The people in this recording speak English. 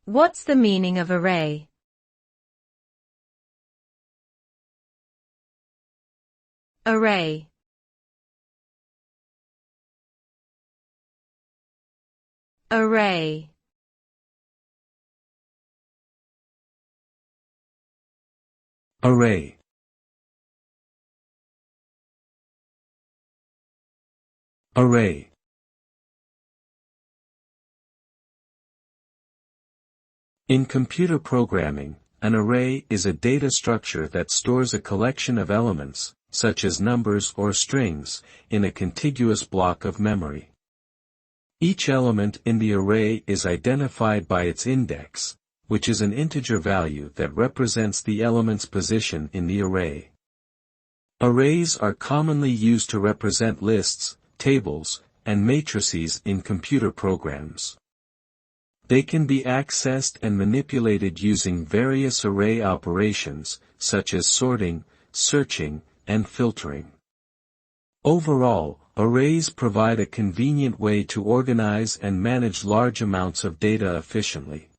What's the meaning of array? Array. Array. Array. Array. In computer programming, an array is a data structure that stores a collection of elements, such as numbers or strings, in a contiguous block of memory. Each element in the array is identified by its index, which is an integer value that represents the element's position in the array. Arrays are commonly used to represent lists, tables, and matrices in computer programs. They can be accessed and manipulated using various array operations, such as sorting, searching, and filtering. Overall, arrays provide a convenient way to organize and manage large amounts of data efficiently.